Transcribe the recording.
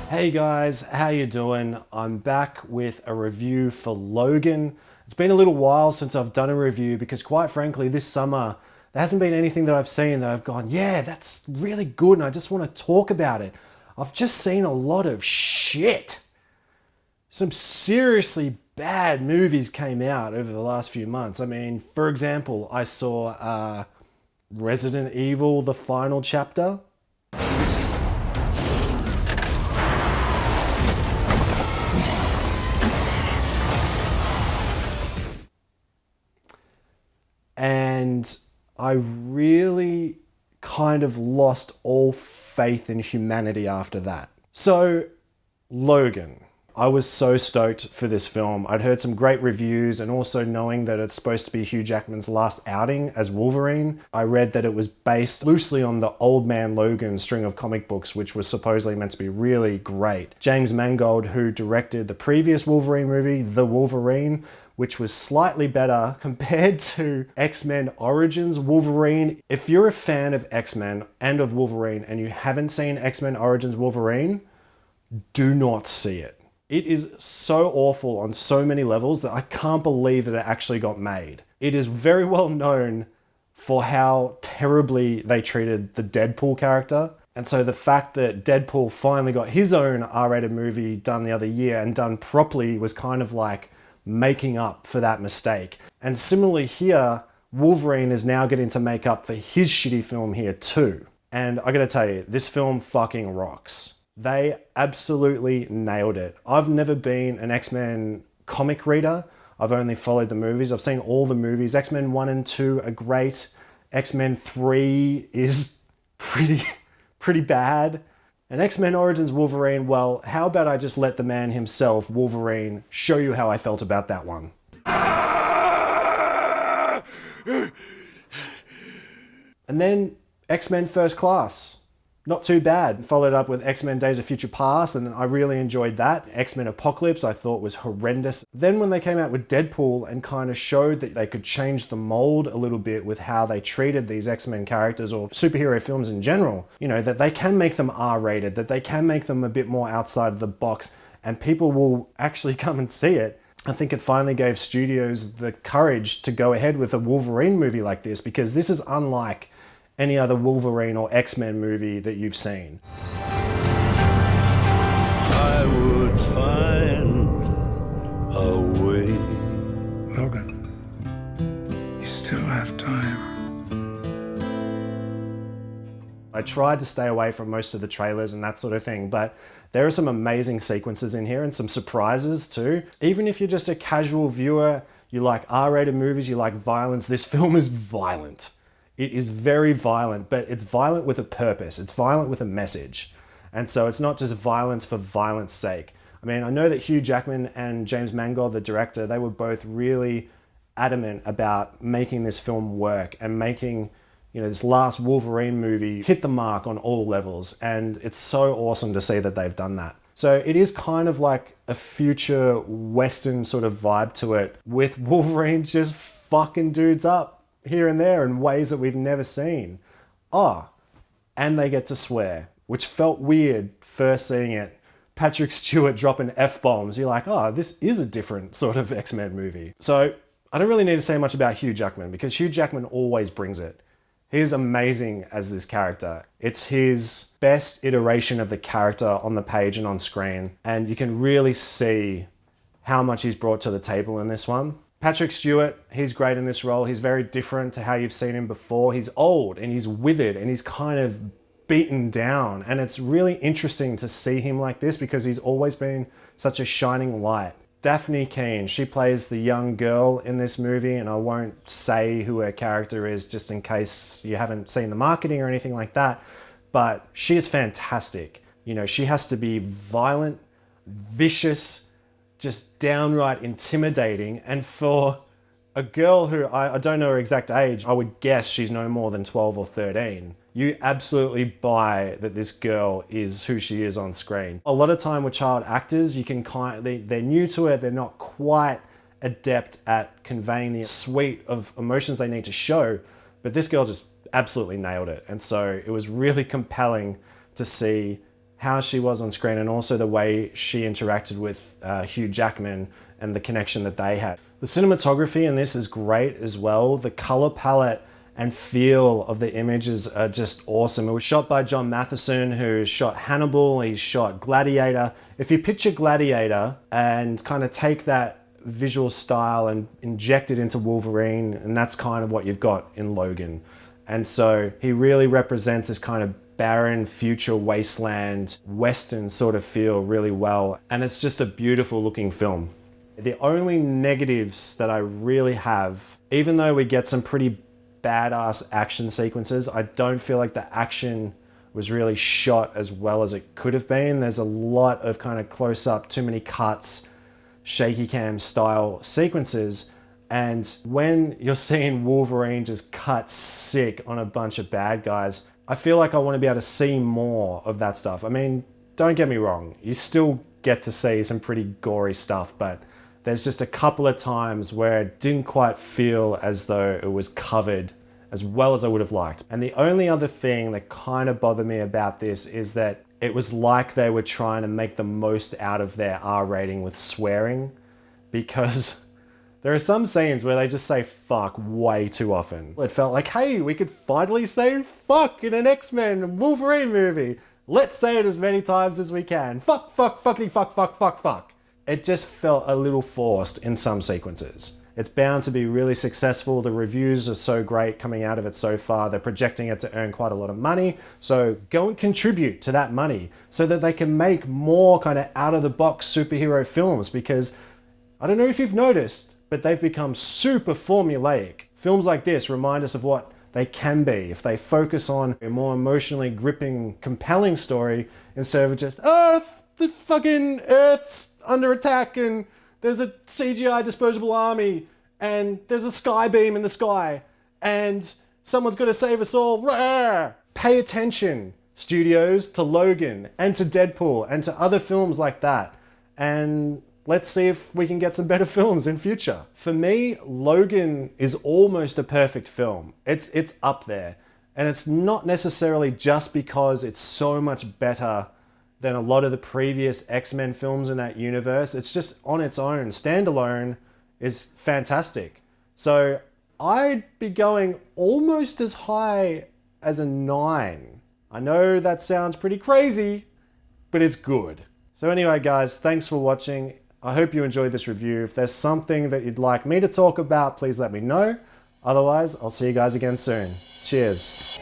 Hey guys, how you doing? I'm back with a review for Logan. It's been a little while since I've done a review because quite frankly this summer there hasn't been anything that I've seen that I've gone, yeah, that's really good and I just want to talk about it. I've just seen a lot of shit. Some seriously bad movies came out over the last few months. I mean, for example, I saw Resident Evil, the final chapter. And I really kind of lost all faith in humanity after that. So, Logan. I was so stoked for this film. I'd heard some great reviews, and also knowing that it's supposed to be Hugh Jackman's last outing as Wolverine, I read that it was based loosely on the Old Man Logan string of comic books, which was supposedly meant to be really great. James Mangold, who directed the previous Wolverine movie, The Wolverine, which was slightly better compared to X-Men Origins Wolverine. If you're a fan of X-Men and of Wolverine and you haven't seen X-Men Origins Wolverine, do not see it. It is so awful on so many levels that I can't believe that it actually got made. It is very well known for how terribly they treated the Deadpool character. And so the fact that Deadpool finally got his own R-rated movie done the other year and done properly was kind of like making up for that mistake. And similarly here, Wolverine is now getting to make up for his shitty film here too. And I gotta tell you, this film fucking rocks. They absolutely nailed it. I've never been an X-Men comic reader. I've only followed the movies. I've seen all the movies. X-Men 1 and 2 are great. X-Men 3 is pretty bad. And X-Men Origins Wolverine, well, how about I just let the man himself, Wolverine, show you how I felt about that one. And then X-Men First Class. Not too bad. Followed up with X-Men Days of Future Past, and I really enjoyed that. X-Men Apocalypse I thought was horrendous. Then when they came out with Deadpool and kind of showed that they could change the mold a little bit with how they treated these X-Men characters or superhero films in general, you know, that they can make them R-rated, that they can make them a bit more outside of the box, and people will actually come and see it. I think it finally gave studios the courage to go ahead with a Wolverine movie like this, because this is unlike any other Wolverine or X-Men movie that you've seen. I would find a way. Logan, you still have time. I tried to stay away from most of the trailers and that sort of thing, but there are some amazing sequences in here and some surprises too. Even if you're just a casual viewer, you like R-rated movies, you like violence, this film is violent. It is very violent, but it's violent with a purpose. It's violent with a message. And so it's not just violence for violence sake. I mean, I know that Hugh Jackman and James Mangold, the director, they were both really adamant about making this film work and making, you know, this last Wolverine movie hit the mark on all levels. And it's so awesome to see that they've done that. So it is kind of like a future Western sort of vibe to it, with Wolverine just fucking dudes up here and there in ways that we've never seen. Oh, and they get to swear, which felt weird first seeing it. Patrick Stewart dropping F-bombs. You're like, oh, this is a different sort of X-Men movie. So I don't really need to say much about Hugh Jackman, because Hugh Jackman always brings it. He's amazing as this character. It's his best iteration of the character on the page and on screen. And you can really see how much he's brought to the table in this one. Patrick Stewart, he's great in this role. He's very different to how you've seen him before. He's old and he's withered and he's kind of beaten down. And it's really interesting to see him like this because he's always been such a shining light. Daphne Keane, she plays the young girl in this movie, and I won't say who her character is just in case you haven't seen the marketing or anything like that, but she is fantastic. You know, she has to be violent, vicious, just downright intimidating, and for a girl who, I don't know her exact age, I would guess she's no more than 12 or 13. You absolutely buy that this girl is who she is on screen. A lot of time with child actors, you can they're new to it, they're not quite adept at conveying the suite of emotions they need to show, but this girl just absolutely nailed it. And so it was really compelling to see how she was on screen and also the way she interacted with Hugh Jackman and the connection that they had. The cinematography in this is great as well. The color palette and feel of the images are just awesome. It was shot by John Matheson, who shot Hannibal, he shot Gladiator. If you picture Gladiator and kind of take that visual style and inject it into Wolverine, and that's kind of what you've got in Logan. And so he really represents this kind of barren future wasteland western sort of feel really well, and it's just a beautiful looking film. The only negatives that I really have, even though we get some pretty badass action sequences, I don't feel like the action was really shot as well as it could have been. There's a lot of kind of close up, too many cuts, shaky cam style sequences, and when you're seeing Wolverine just cut sick on a bunch of bad guys, I feel like I want to be able to see more of that stuff. I mean, don't get me wrong, you still get to see some pretty gory stuff, but there's just a couple of times where it didn't quite feel as though it was covered as well as I would have liked. And the only other thing that kind of bothered me about this is that it was like they were trying to make the most out of their R rating with swearing, because there are some scenes where they just say fuck way too often. It felt like, hey, we could finally say fuck in an X-Men Wolverine movie. Let's say it as many times as we can. Fuck, fuck, fuckity, fuck, fuck, fuck, fuck. It just felt a little forced in some sequences. It's bound to be really successful. The reviews are so great coming out of it so far. They're projecting it to earn quite a lot of money. So go and contribute to that money so that they can make more kind of out-of-the-box superhero films, because I don't know if you've noticed, but they've become super formulaic. Films like this remind us of what they can be if they focus on a more emotionally gripping, compelling story instead of just, oh, the fucking Earth's under attack and there's a CGI disposable army and there's a sky beam in the sky and someone's got to save us all. Rawr! Pay attention, studios, to Logan and to Deadpool and to other films like that, and let's see if we can get some better films in future. For me, Logan is almost a perfect film. It's up there, and it's not necessarily just because it's so much better than a lot of the previous X-Men films in that universe. It's just on its own, standalone, is fantastic. So I'd be going almost as high as a 9. I know that sounds pretty crazy, but it's good. So anyway, guys, thanks for watching. I hope you enjoyed this review. If there's something that you'd like me to talk about, please let me know. Otherwise, I'll see you guys again soon. Cheers.